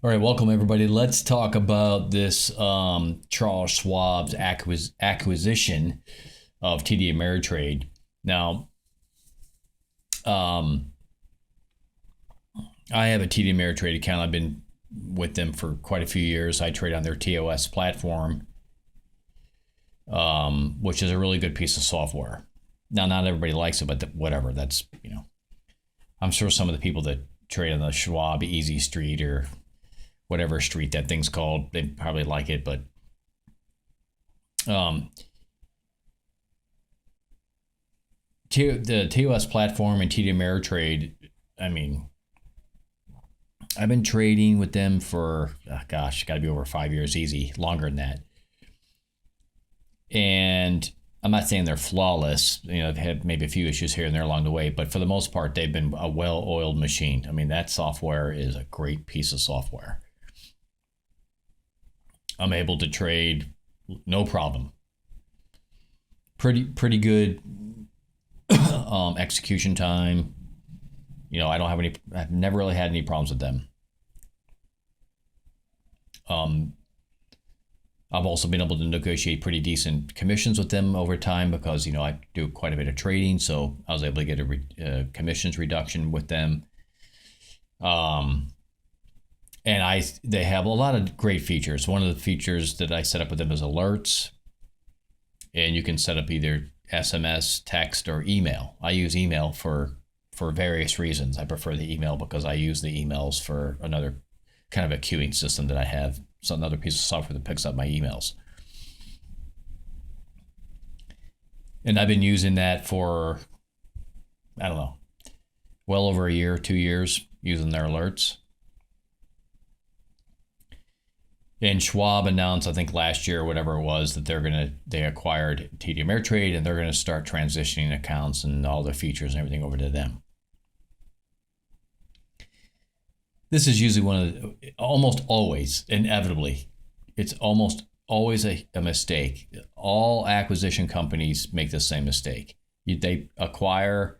All right, welcome everybody. Let's talk about this Charles Schwab's acquisition of TD Ameritrade. Now, um, I have a TD Ameritrade account. I've been with them for quite a few years. I trade on their TOS platform, which is a really good piece of software. Now, not everybody likes it, but whatever. That's, I'm sure some of the people that trade on the Schwab Easy Street or whatever street that thing's called, they probably like it, but um, the TOS platform and TD Ameritrade, I mean, I've been trading with them for, got to be over 5 years easy, longer than that. And I'm not saying they're flawless. They've had maybe a few issues here and there along the way, but for the most part, they've been a well-oiled machine. I mean, that software is a great piece of software. I'm able to trade no problem. Pretty good execution time. I've never really had any problems with them. I've also been able to negotiate pretty decent commissions with them over time because, I do quite a bit of trading. So I was able to get a commissions reduction with them. And they have a lot of great features. One of the features that I set up with them is alerts. And you can set up either SMS, text, or email. I use email for various reasons. I prefer the email because I use the emails for another kind of a queuing system that I have. So another piece of software that picks up my emails. And I've been using that for, I don't know, well over a year, 2 years, using their alerts. And Schwab announced, I think last year or whatever it was, that they acquired TD Ameritrade and they're going to start transitioning accounts and all the features and everything over to them. This is usually almost always, inevitably, it's almost always a mistake. All acquisition companies make the same mistake. They acquire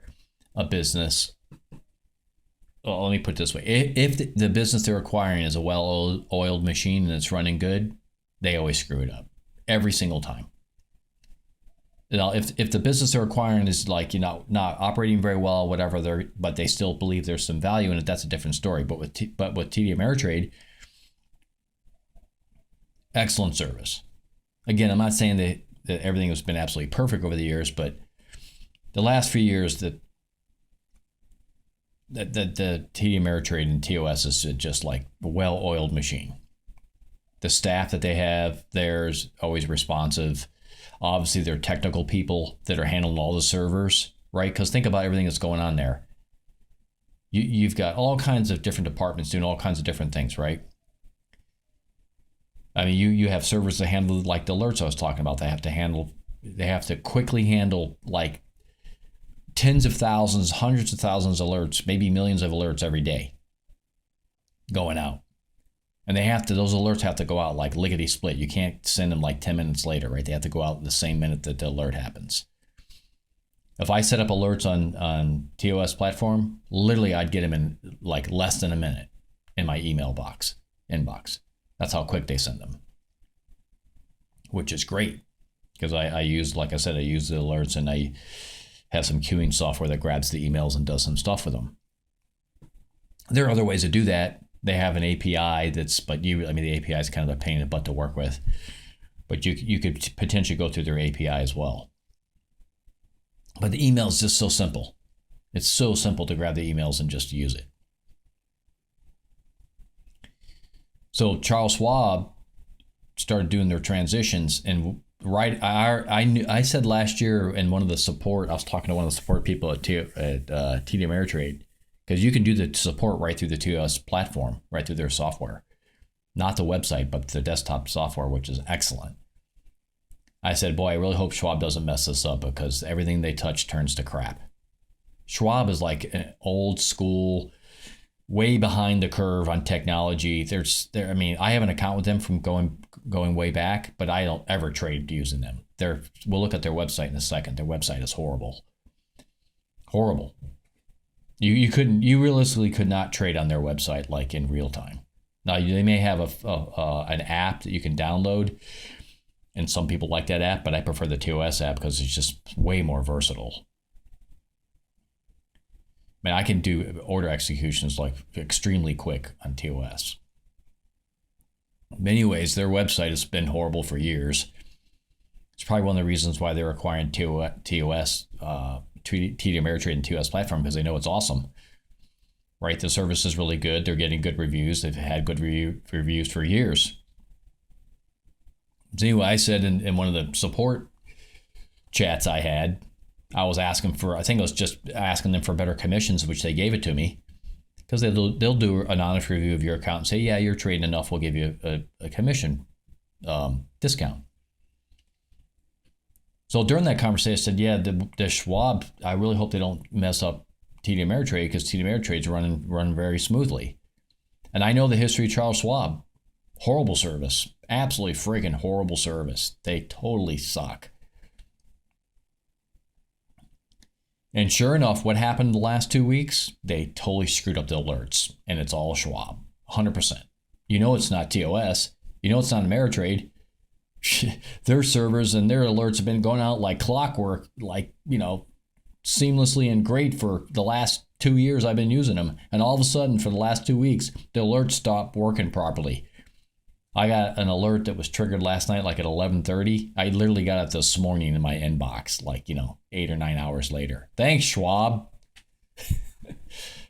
a business. Well, let me put it this way. If the business they're acquiring is a well-oiled machine and it's running good, they always screw it up every single time. Now, if the business they're acquiring is like, not operating very well, whatever, but they still believe there's some value in it, that's a different story. But with TD Ameritrade, excellent service. Again, I'm not saying that everything has been absolutely perfect over the years, but the last few years that the TD Ameritrade and TOS is just like a well-oiled machine. The staff that they have there is always responsive. Obviously, they're technical people that are handling all the servers, right? Because think about everything that's going on there. You've got all kinds of different departments doing all kinds of different things, right? I mean, you have servers that handle like the alerts I was talking about. They have to quickly handle like tens of thousands, hundreds of thousands of alerts, maybe millions of alerts every day going out. And those alerts have to go out like lickety split. You can't send them like 10 minutes later, right? They have to go out the same minute that the alert happens. If I set up alerts on TOS platform, literally I'd get them in like less than a minute in my inbox. That's how quick they send them, which is great because I use the alerts and I have some queuing software that grabs the emails and does some stuff with them. There are other ways to do that. They have an API the API is kind of a pain in the butt to work with, but you could potentially go through their API as well. But the email is just so simple. It's so simple to grab the emails and just use it. So Charles Schwab started doing their transitions, and I said last year in one of the support, I was talking to one of the support people at TD Ameritrade, because you can do the support right through the TOS platform, right through their software. Not the website, but the desktop software, which is excellent. I said, boy, I really hope Schwab doesn't mess this up because everything they touch turns to crap. Schwab is like an old school, way behind the curve on technology. I have an account with them from going way back, but I don't ever trade using them. We'll look at their website in a second. Their website is horrible. Horrible. You realistically could not trade on their website like in real time. Now they may have an app that you can download, and some people like that app, but I prefer the TOS app because it's just way more versatile. I mean, I can do order executions like extremely quick on TOS. In many ways, their website has been horrible for years. It's probably one of the reasons why they're acquiring TOS, TD Ameritrade and TOS platform, because they know it's awesome. Right? The service is really good. They're getting good reviews. They've had good reviews for years. So anyway, I said in one of the support chats I had, I was asking for, I think I was just asking them for better commissions, which they gave it to me, because they'll do an honest review of your account and say, yeah, you're trading enough, we'll give you a commission discount. So during that conversation, I said, yeah, the Schwab, I really hope they don't mess up TD Ameritrade, because TD Ameritrade's running very smoothly. And I know the history of Charles Schwab. Horrible service. Absolutely freaking horrible service. They totally suck. And sure enough, what happened the last 2 weeks? They totally screwed up the alerts. And it's all Schwab. 100%. You know it's not TOS. You know it's not Ameritrade. Their servers and their alerts have been going out like clockwork, like, seamlessly and great for the last 2 years I've been using them. And all of a sudden, for the last 2 weeks, the alerts stopped working properly. I got an alert that was triggered last night, like at 11:30. I literally got it this morning in my inbox, like, 8 or 9 hours later. Thanks, Schwab.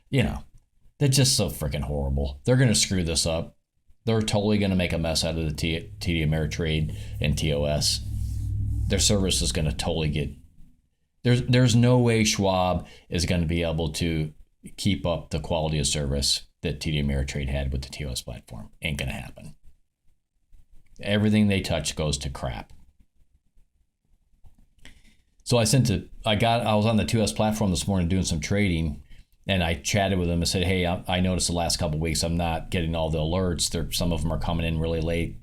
They're just so freaking horrible. They're going to screw this up. They're totally going to make a mess out of the TD Ameritrade and TOS. Their service is going to totally get... There's no way Schwab is going to be able to keep up the quality of service that TD Ameritrade had with the TOS platform. Ain't going to happen. Everything they touch goes to crap. So I was on the 2S platform this morning doing some trading, and I chatted with them and said, hey, I noticed the last couple of weeks I'm not getting all the alerts. Some of them are coming in really late.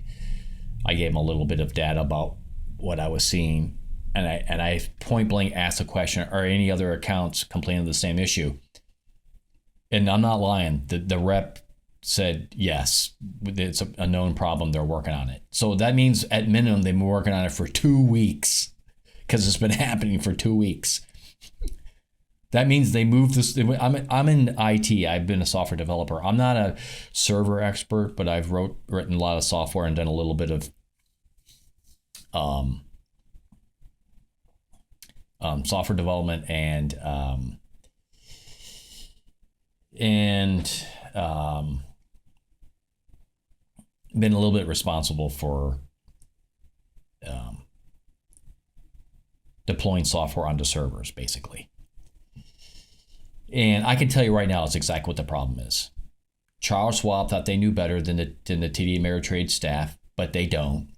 I gave them a little bit of data about what I was seeing, and I point blank asked the question, are any other accounts complaining of the same issue? And I'm not lying. The rep said, yes, it's a known problem. They're working on it. So that means at minimum, they've been working on it for 2 weeks, because it's been happening for 2 weeks. That means they moved this. I'm in IT. I've been a software developer. I'm not a server expert, but I've written a lot of software and done a little bit of software development and been a little bit responsible for deploying software onto servers, basically. And I can tell you right now, it's exactly what the problem is. Charles Schwab thought they knew better than the TD Ameritrade staff, but they don't.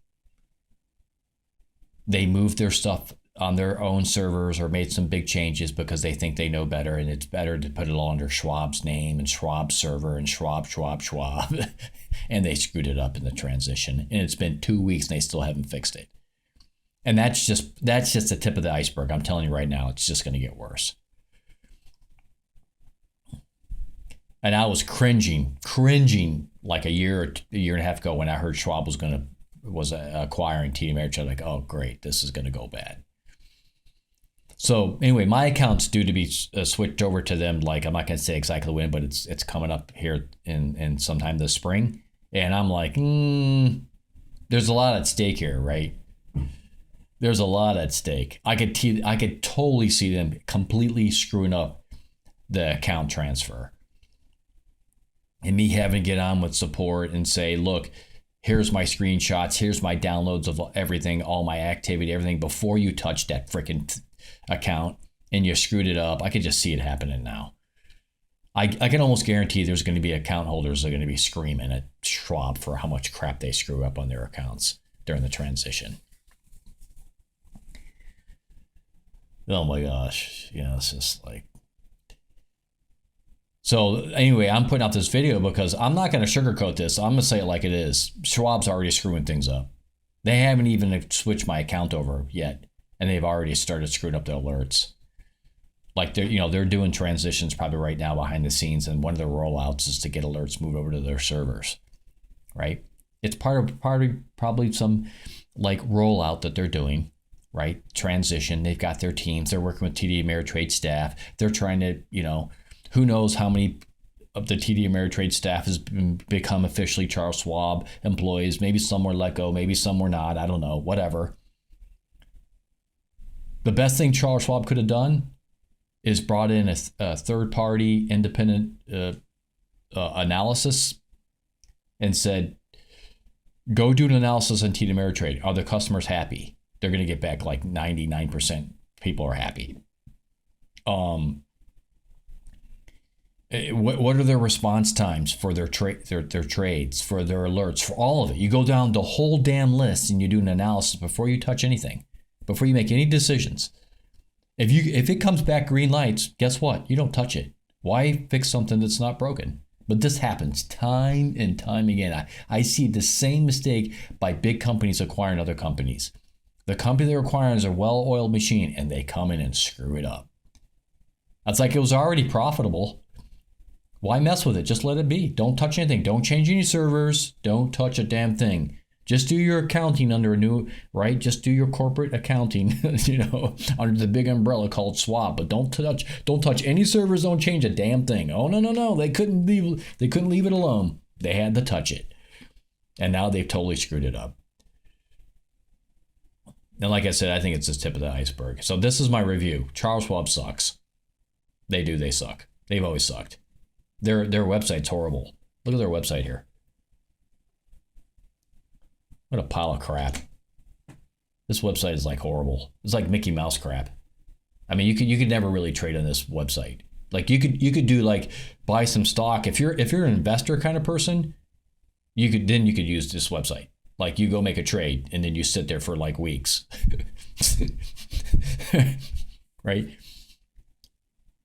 They moved their stuff on their own servers or made some big changes because they think they know better, and it's better to put it all under Schwab's name and Schwab server and Schwab. And they screwed it up in the transition. And it's been 2 weeks and they still haven't fixed it. And that's just the tip of the iceberg. I'm telling you right now, it's just going to get worse. And I was cringing like a year and a half ago when I heard Schwab was acquiring TD Ameritrade. Like, oh great, this is going to go bad. So anyway, my account's due to be switched over to them. Like, I'm not going to say exactly when, but it's coming up here in sometime this spring. And I'm like, there's a lot at stake here, right? There's a lot at stake. I could totally see them completely screwing up the account transfer. And me having to get on with support and say, look, here's my screenshots, here's my downloads of everything, all my activity, everything, before you touch that freaking account and you screwed it up. I could just see it happening now. I can almost guarantee there's going to be account holders that are going to be screaming at Schwab for how much crap they screw up on their accounts during the transition. Oh my gosh. It's just like... So anyway, I'm putting out this video because I'm not going to sugarcoat this. I'm going to say it like it is. Schwab's already screwing things up. They haven't even switched my account over yet, and they've already started screwing up the alerts. Like they're doing transitions probably right now behind the scenes, and one of their rollouts is to get alerts moved over to their servers. right? It's part of probably some like rollout that they're doing, right? Transition. They've got their teams. They're working with TD Ameritrade staff. They're trying to, who knows how many of the TD Ameritrade staff has become officially Charles Schwab employees. Maybe some were let go. Maybe some were not. I don't know. Whatever. The best thing Charles Schwab could have done is brought in a third-party independent analysis and said, go do an analysis on TD Ameritrade. Are the customers happy? They're going to get back like 99% people are happy. What are their response times for their trades, for their alerts, for all of it? You go down the whole damn list and you do an analysis before you touch anything, before you make any decisions. If it comes back green lights, guess what? You don't touch it. Why fix something that's not broken? But this happens time and time again. I see the same mistake by big companies acquiring other companies. The company they're acquiring is a well-oiled machine, and they come in and screw it up. It's like it was already profitable. Why mess with it? Just let it be. Don't touch anything. Don't change any servers. Don't touch a damn thing. Just do your accounting under a new, right? Just do your corporate accounting, under the big umbrella called Schwab. But don't touch any servers. Don't change a damn thing. Oh no! They couldn't leave it alone. They had to touch it, and now they've totally screwed it up. And like I said, I think it's the tip of the iceberg. So this is my review. Charles Schwab sucks. They suck. They've always sucked. Their website's horrible. Look at their website here. What a pile of crap. This website is like horrible. It's like Mickey Mouse crap. I mean, you could never really trade on this website. Like you could do like buy some stock. If you're an investor kind of person, you could use this website. Like you go make a trade and then you sit there for like weeks. Right?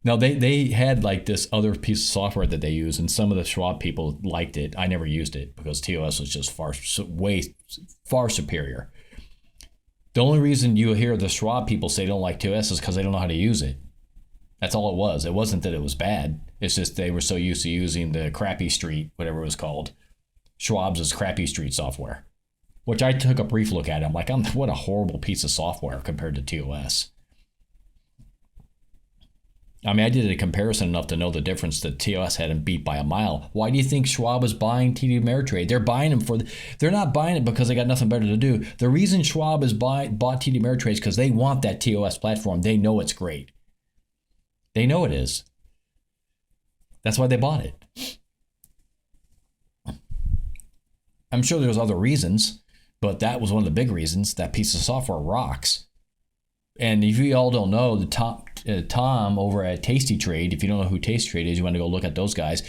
Now they had like this other piece of software that they use, and some of the Schwab people liked it. I never used it because TOS was just far superior. The only reason you hear the Schwab people say they don't like TOS is because they don't know how to use it. That's all it was. It wasn't that it was bad. It's just they were so used to using the Crappy Street, whatever it was called. Schwab's is Crappy Street software, which I took a brief look at. I'm like, what a horrible piece of software compared to TOS. I mean, I did a comparison enough to know the difference that TOS had him beat by a mile. Why do you think Schwab is buying TD Ameritrade? They're buying him they're not buying it because they got nothing better to do. The reason Schwab bought TD Ameritrade is because they want that TOS platform. They know it's great. They know it is. That's why they bought it. I'm sure there's other reasons, but that was one of the big reasons. That piece of software rocks. And if you all don't know, the Tom over at Tasty Trade, if you don't know who Tasty Trade is, you want to go look at those guys.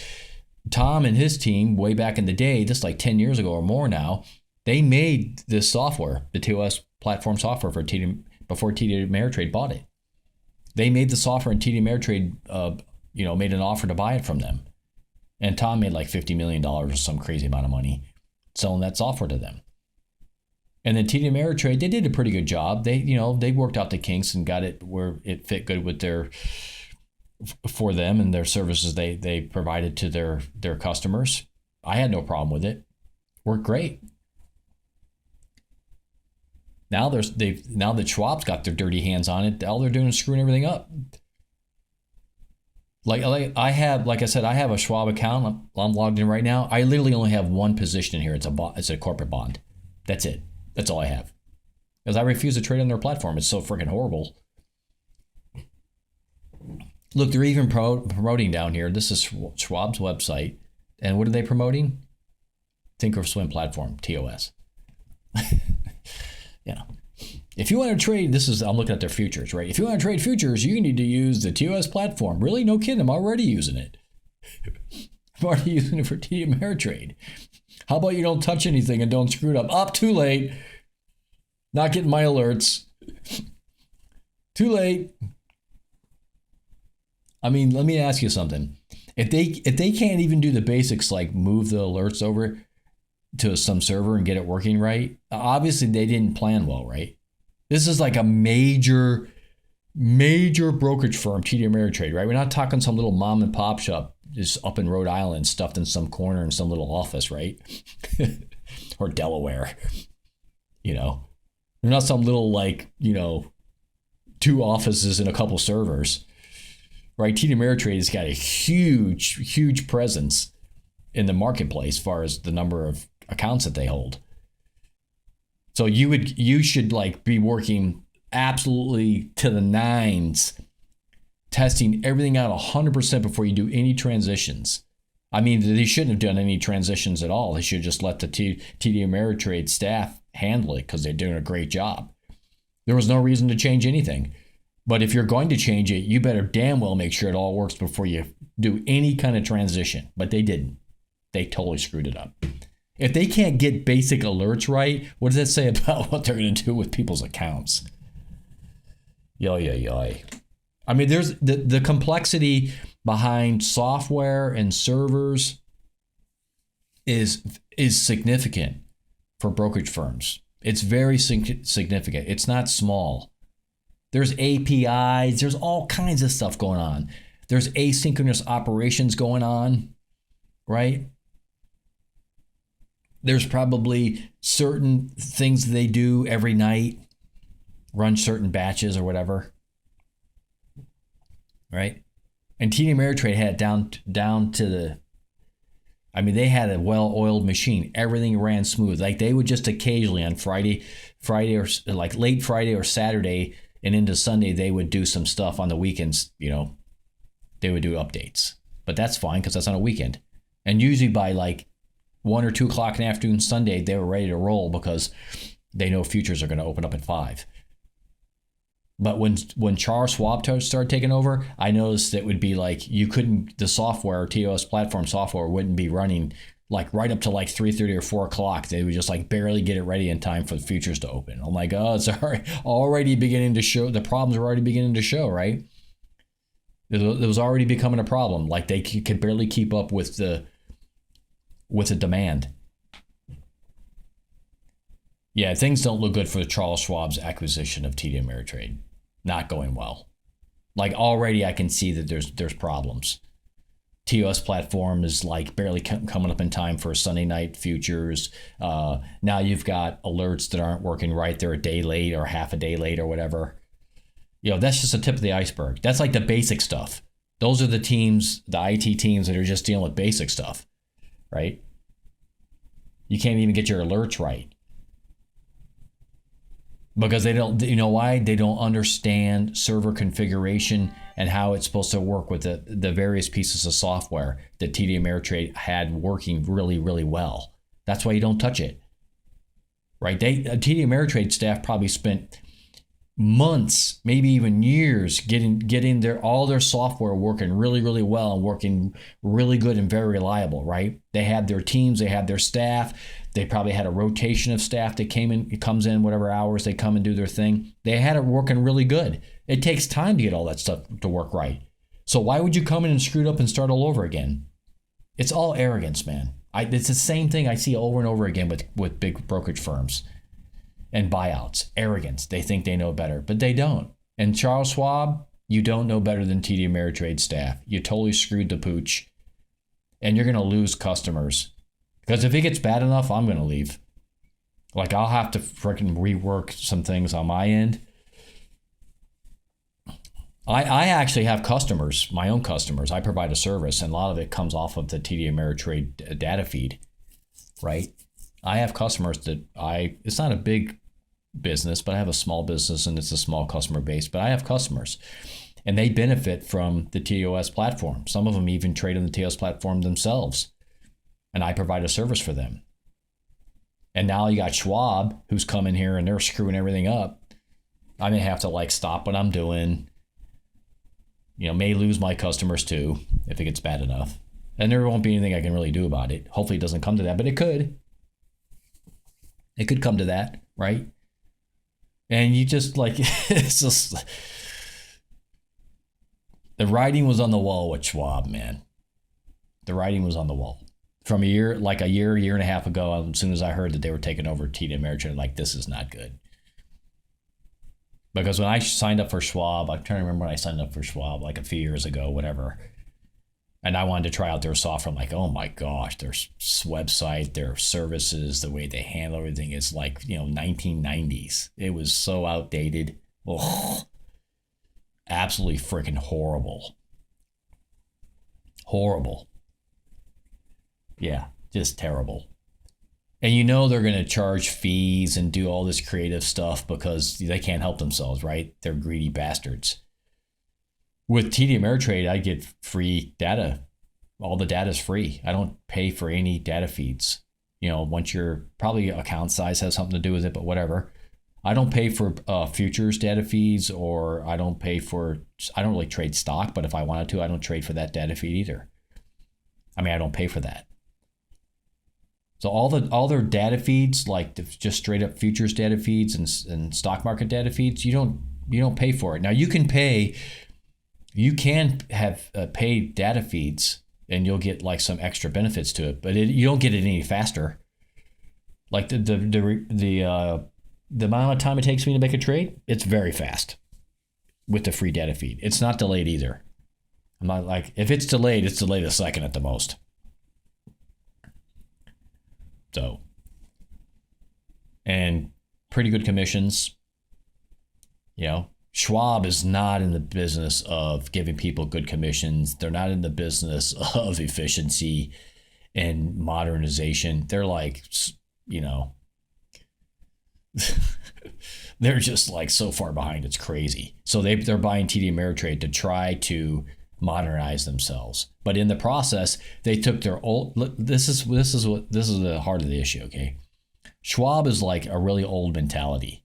Tom and his team, way back in the day, just like 10 years ago or more now, they made this software, the TOS platform software for before TD Ameritrade bought it. They made the software, and TD Ameritrade, made an offer to buy it from them. And Tom made like $50 million or some crazy amount of money selling that software to them. And then TD Ameritrade, they did a pretty good job. They worked out the kinks and got it where it fit good with for them and their services they provided to their customers. I had no problem with it. Worked great. Now that Schwab's got their dirty hands on it, all they're doing is screwing everything up. Like I have a Schwab account. I'm logged in right now. I literally only have one position in here. It's a corporate bond. That's it. That's all I have. Because I refuse to trade on their platform. It's so freaking horrible. Look, they're even promoting down here. This is Schwab's website. And what are they promoting? Thinkorswim platform, TOS. If you want to trade, I'm looking at their futures, right? If you want to trade futures, you need to use the TOS platform. Really? No kidding. I'm already using it. I'm already using it for TD Ameritrade. How about you don't touch anything and don't screw it up? Too late. Not getting my alerts. Too late. I mean, let me ask you something. If they can't even do the basics like move the alerts over to some server and get it working right, obviously they didn't plan well, right? This is like a major brokerage firm, TD Ameritrade, right? We're not talking some little mom and pop shop is up in Rhode Island, stuffed in some corner in some little office, right? Or Delaware, you know. They're not some little, like, you know, 2 offices and a couple servers, right? TD Ameritrade has got a huge presence in the marketplace as far as the number of accounts that they hold. So you should like be working absolutely to the nines, testing everything out 100% before you do any transitions. I mean, they shouldn't have done any transitions at all. They should just let the TD Ameritrade staff handle it because they're doing a great job. There was no reason to change anything. But if you're going to change it, you better damn well make sure it all works before you do any kind of transition. But they didn't. They totally screwed it up. If they can't get basic alerts right, what does that say about what they're going to do with people's accounts? Yoy. I mean, there's the complexity behind software and servers is significant for brokerage firms. It's very significant. It's not small. There's APIs. There's all kinds of stuff going on. There's asynchronous operations going on, right? There's probably certain things they do every night, run certain batches or whatever, right? And TD Ameritrade had it down to the, I mean, they had a well-oiled machine. Everything ran smooth. Like they would just occasionally on Friday or like late Friday or Saturday and into Sunday, they would do some stuff on the weekends, you know, they would do updates. But that's fine because that's on a weekend. And usually by like 1 or 2 o'clock in the afternoon Sunday, they were ready to roll because they know futures are going to open up at 5. But when Charles Schwab started taking over, I noticed it would be like you couldn't, the software, TOS platform software wouldn't be running like right up to like 3:30 or 4 o'clock. They would just like barely get it ready in time for the futures to open. I'm like, oh, it's already beginning to show. The problems are already beginning to show, right? It was already becoming a problem. Like they could barely keep up with the demand. Yeah, things don't look good for Charles Schwab's acquisition of TD Ameritrade. Not going well. Like already I can see that there's problems. TOS platform is like barely coming up in time for Sunday night futures. Now you've got alerts that aren't working right. They're a day late or half a day late or whatever. You know, that's just the tip of the iceberg. That's like the basic stuff. Those are the teams, the IT teams that are just dealing with basic stuff, right? You can't even get your alerts right. Because they don't, you know why? They don't understand server configuration and how it's supposed to work with the various pieces of software that TD Ameritrade had working really, really well. That's why you don't touch it, right? TD Ameritrade staff probably spent months, maybe even years, getting all their software working really, really well and working really good and very reliable, right? They had their teams, they had their staff. They probably had a rotation of staff that comes in whatever hours they come and do their thing. They had it working really good. It takes time to get all that stuff to work right. So why would you come in and screw it up and start all over again? It's all arrogance, man. It's the same thing I see over and over again with big brokerage firms and buyouts. Arrogance. They think they know better, but they don't. And Charles Schwab, you don't know better than TD Ameritrade staff. You totally screwed the pooch, and you're going to lose customers. Because if it gets bad enough, I'm going to leave. Like, I'll have to freaking rework some things on my end. I actually have customers, my own customers. I provide a service, and a lot of it comes off of the TD Ameritrade data feed, right? I have customers that it's not a big business, but I have a small business, and it's a small customer base, but I have customers. And they benefit from the TOS platform. Some of them even trade on the TOS platform themselves. And I provide a service for them. And now you got Schwab, who's coming here and they're screwing everything up. I may have to like stop what I'm doing. You know, may lose my customers too if it gets bad enough. And there won't be anything I can really do about it. Hopefully it doesn't come to that, but it could. It could come to that, right? And you just like, it's just, the writing was on the wall with Schwab, man. The writing was on the wall. From a year and a half ago, as soon as I heard that they were taking over TD Ameritrade, like, this is not good. Because when I signed up for Schwab, I'm trying to remember when I signed up for Schwab, like a few years ago, whatever. And I wanted to try out their software. I'm like, oh my gosh, their website, their services, the way they handle everything is like, 1990s. It was so outdated. Oh, absolutely freaking horrible. Horrible. Yeah, just terrible. And they're going to charge fees and do all this creative stuff because they can't help themselves, right? They're greedy bastards. With TD Ameritrade, I get free data. All the data is free. I don't pay for any data feeds. Once your probably account size has something to do with it, but whatever. I don't pay for futures data feeds, or I don't really trade stock, but if I wanted to, I don't trade for that data feed either. I don't pay for that. So all their data feeds, like just straight up futures data feeds and stock market data feeds, you don't pay for it. Now you can have paid data feeds and you'll get like some extra benefits to it, but you don't get it any faster. Like the amount of time it takes me to make a trade, it's very fast with the free data feed. It's not delayed either. I'm not like, if it's delayed a second at the most. So, and pretty good commissions. Schwab is not in the business of giving people good commissions. They're not in the business of efficiency and modernization. They're like, they're just like so far behind. It's crazy. So they're buying TD Ameritrade to try to modernize themselves. But in the process, they took their old, this is the heart of the issue, okay? Schwab is like a really old mentality,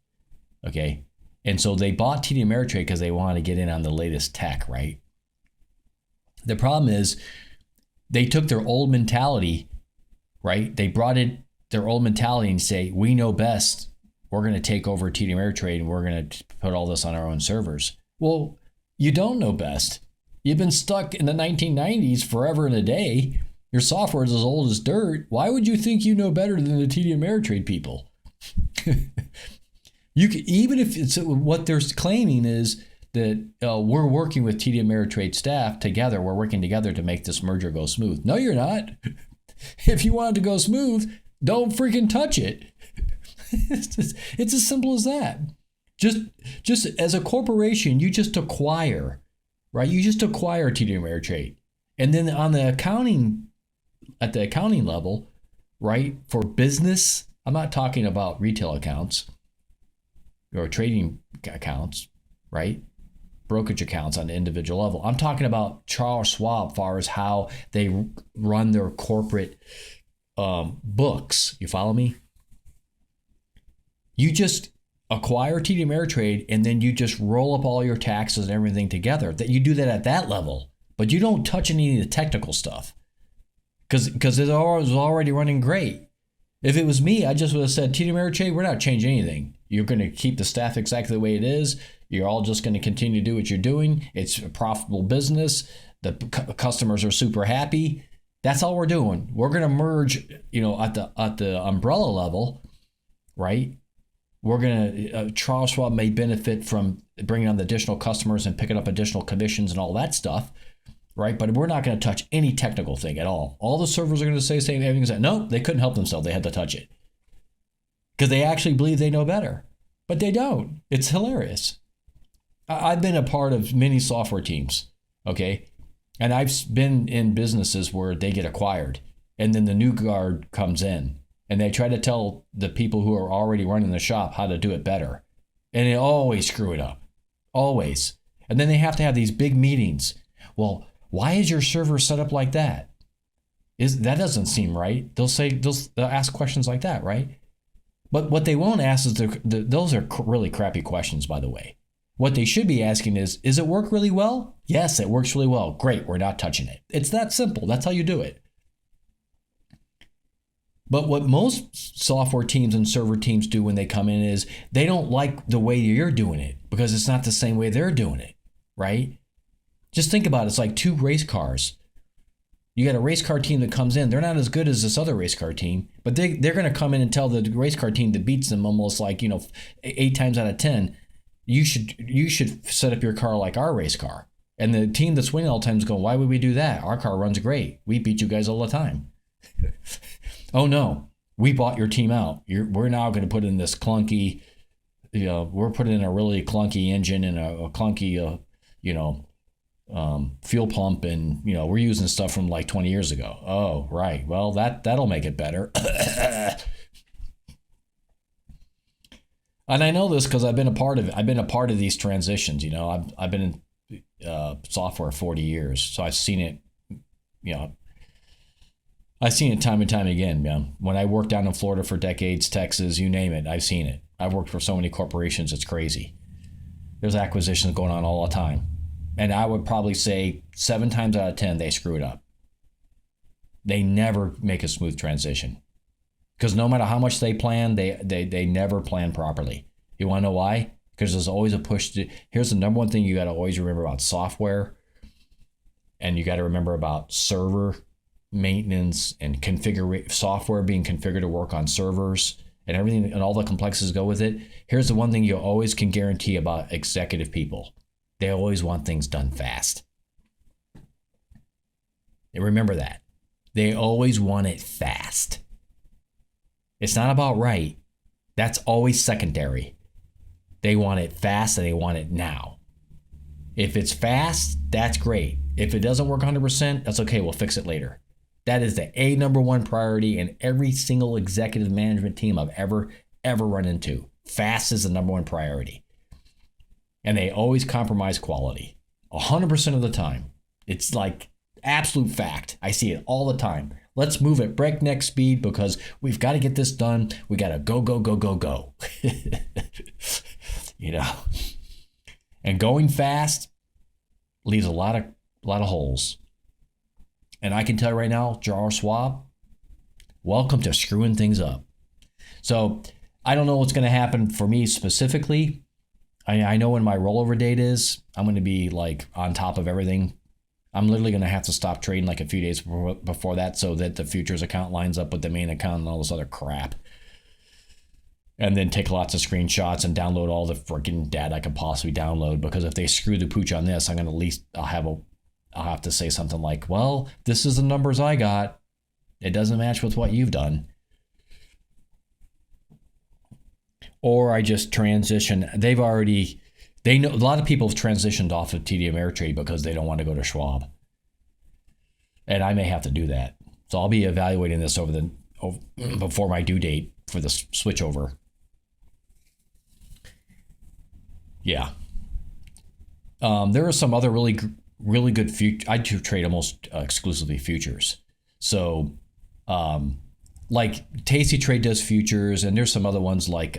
okay? And so they bought TD Ameritrade because they wanted to get in on the latest tech, right? The problem is they took their old mentality, right? They brought in their old mentality and say, we know best. We're going to take over TD Ameritrade and we're going to put all this on our own servers. Well, you don't know best. You've been stuck in the 1990s forever and a day. Your software is as old as dirt. Why would you think you know better than the TD Ameritrade people? Even if it's what they're claiming is that we're working with TD Ameritrade staff together. We're working together to make this merger go smooth. No, you're not. If you want it to go smooth, don't freaking touch it. It's as simple as that. Just as a corporation, you just acquire, right? You just acquire TD Ameritrade. And then at the accounting level, right, for business, I'm not talking about retail accounts or trading accounts, right? Brokerage accounts on the individual level. I'm talking about Charles Schwab as far as how they run their corporate books. You follow me? You just acquire TD Ameritrade and then you just roll up all your taxes and everything together. That you do that at that level, but you don't touch any of the technical stuff because it was already running great. If it was me, I just would have said, TD Ameritrade, we're not changing anything. You're going to keep the staff exactly the way it is. You're all just going to continue to do what you're doing. It's a profitable business. The customers are super happy. That's all we're doing. We're going to merge, at the umbrella level, right? We're going to, Charles Schwab may benefit from bringing on the additional customers and picking up additional commissions and all that stuff, right? But we're not going to touch any technical thing at all. All the servers are going to say the same thing. No, they couldn't help themselves. They had to touch it because they actually believe they know better, but they don't. It's hilarious. I've been a part of many software teams, okay? And I've been in businesses where they get acquired and then the new guard comes in and they try to tell the people who are already running the shop how to do it better. And they always screw it up, always. And then they have to have these big meetings. Well, why is your server set up like that? That doesn't seem right. They'll ask questions like that, right? But what they won't ask is those are really crappy questions, by the way. What they should be asking is it work really well? Yes, it works really well. Great, we're not touching it. It's that simple. That's how you do it. But what most software teams and server teams do when they come in is they don't like the way you're doing it because it's not the same way they're doing it, right? Just think about it. It's like two race cars. You got a race car team that comes in. They're not as good as this other race car team, but they're going to come in and tell the race car team that beats them almost like, 8 times out of 10, you should set up your car like our race car. And the team that's winning all the time is going, why would we do that? Our car runs great. We beat you guys all the time. Oh, no. We bought your team out. We're now going to put in this clunky, we're putting in a really clunky engine and a clunky, fuel pump. And, we're using stuff from like 20 years ago. Oh, right. Well, that'll make it better. And I know this because I've been a part of these transitions. I've been in software 40 years. So I've seen it, I've seen it time and time again, man. When I worked down in Florida for decades, Texas, you name it, I've seen it. I've worked for so many corporations, it's crazy. There's acquisitions going on all the time. And I would probably say 7 times out of 10, they screw it up. They never make a smooth transition. Because no matter how much they plan, they never plan properly. You want to know why? Because there's always a push to, here's the number one thing you got to always remember about software. And you got to remember about server maintenance and software being configured to work on servers and everything and all the complexities go with it. Here's the one thing you always can guarantee about executive people. They always want things done fast. And remember that. They always want it fast. It's not about right. That's always secondary. They want it fast and they want it now. If it's fast, that's great. If it doesn't work 100%, that's okay. We'll fix it later. That is the number one priority in every single executive management team I've ever run into. Fast is the number one priority. And they always compromise quality. 100% of the time. It's like absolute fact. I see it all the time. Let's move at breakneck speed because we've got to get this done. We got to go, go, go, go, go. And going fast leaves a lot of holes. And I can tell you right now, Schwab, welcome to screwing things up. So I don't know what's going to happen for me specifically. I know when my rollover date is, I'm going to be like on top of everything. I'm literally going to have to stop trading like a few days before that so that the futures account lines up with the main account and all this other crap. And then take lots of screenshots and download all the freaking data I could possibly download, because if they screw the pooch on this, I'll have to say something like, well, this is the numbers I got. It doesn't match with what you've done. Or I just transition. They know a lot of people have transitioned off of TD Ameritrade because they don't want to go to Schwab. And I may have to do that. So I'll be evaluating this before my due date for the switchover. Yeah. There are some other really good futures. I do trade almost exclusively futures. So like Tasty Trade does futures, and there's some other ones like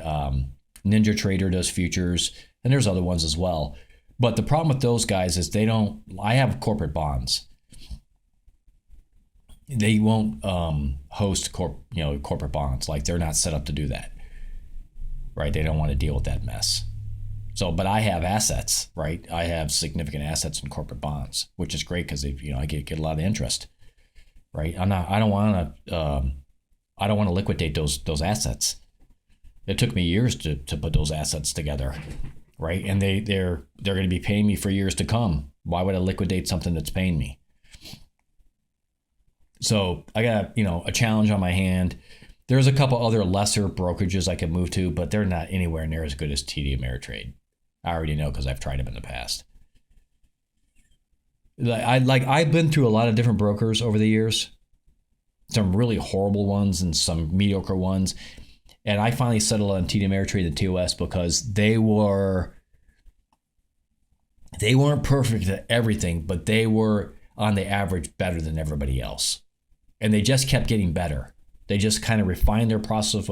Ninja Trader does futures, and there's other ones as well. But the problem with those guys is I have corporate bonds. They won't host corporate bonds. Like they're not set up to do that, right? They don't want to deal with that mess. So, but I have assets, right? I have significant assets in corporate bonds, which is great because I get a lot of interest, right? I don't want to liquidate those assets. It took me years to put those assets together, right? And they're going to be paying me for years to come. Why would I liquidate something that's paying me? So I got a challenge on my hand. There's a couple other lesser brokerages I could move to, but they're not anywhere near as good as TD Ameritrade. I already know because I've tried them in the past. I've been through a lot of different brokers over the years. Some really horrible ones and some mediocre ones. And I finally settled on TD Ameritrade and TOS because they weren't perfect at everything, but they were on the average better than everybody else. And they just kept getting better. They just kind of refined their process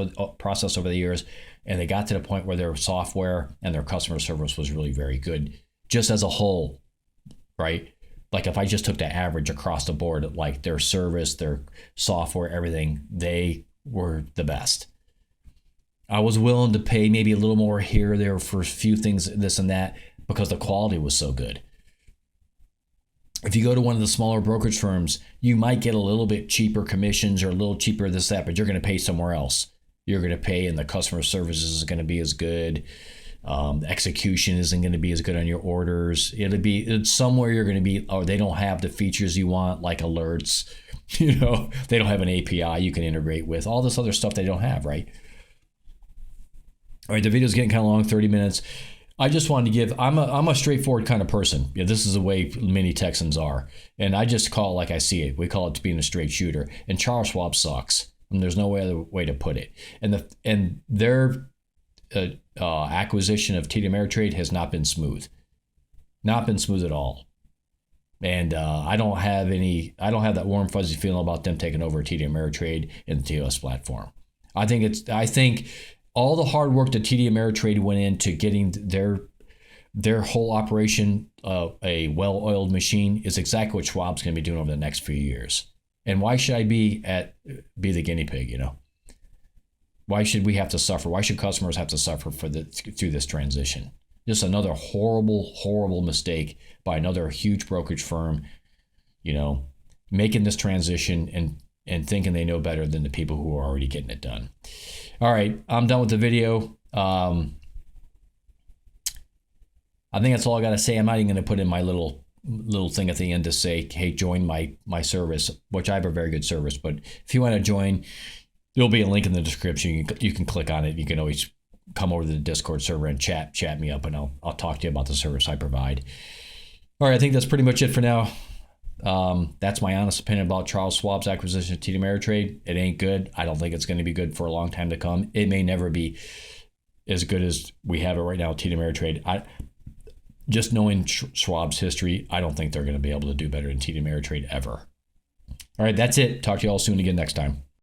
over the years, and they got to the point where their software and their customer service was really very good, just as a whole, right? Like if I just took the average across the board, like their service, their software, everything, they were the best. I was willing to pay maybe a little more here or there for a few things, this and that, because the quality was so good. If you go to one of the smaller brokerage firms, you might get a little bit cheaper commissions or a little cheaper this, that, but you're going to pay somewhere else. You're going to pay and the customer service is going to be as good. Execution isn't going to be as good on your orders. It's somewhere you're going to be, or they don't have the features you want, like alerts. They don't have an API you can integrate with. All this other stuff they don't have, right? All right, the video's getting kind of long, 30 minutes. I just wanted to give, I'm a straightforward kind of person. This is the way many Texans are. And I just call it like I see it. We call it being a straight shooter. And Charles Schwab sucks. And there's no other way to put it. And their acquisition of TD Ameritrade has not been smooth. Not been smooth at all. And I don't have that warm fuzzy feeling about them taking over TD Ameritrade and the TOS platform. I think all the hard work that TD Ameritrade went into getting their whole operation a well-oiled machine is exactly what Schwab's going to be doing over the next few years. And why should I be the guinea pig? Why should we have to suffer? Why should customers have to suffer through this transition? Just another horrible, horrible mistake by another huge brokerage firm, making this transition and thinking they know better than the people who are already getting it done. All right, I'm done with the video. I think that's all I got to say. I'm not even going to put in my little thing at the end to say, hey, join my service, which I have a very good service. But if you want to join, there'll be a link in the description. You can click on it. You can always come over to the Discord server and chat me up, and I'll talk to you about the service I provide. All right, I think that's pretty much it for now. That's my honest opinion about Charles Schwab's acquisition of TD Ameritrade. It ain't good. I don't think it's going to be good for a long time to come. It may never be as good as we have it right now, TD Ameritrade. Just knowing Schwab's history, I don't think they're going to be able to do better than TD Ameritrade ever. All right, that's it. Talk to you all soon again next time.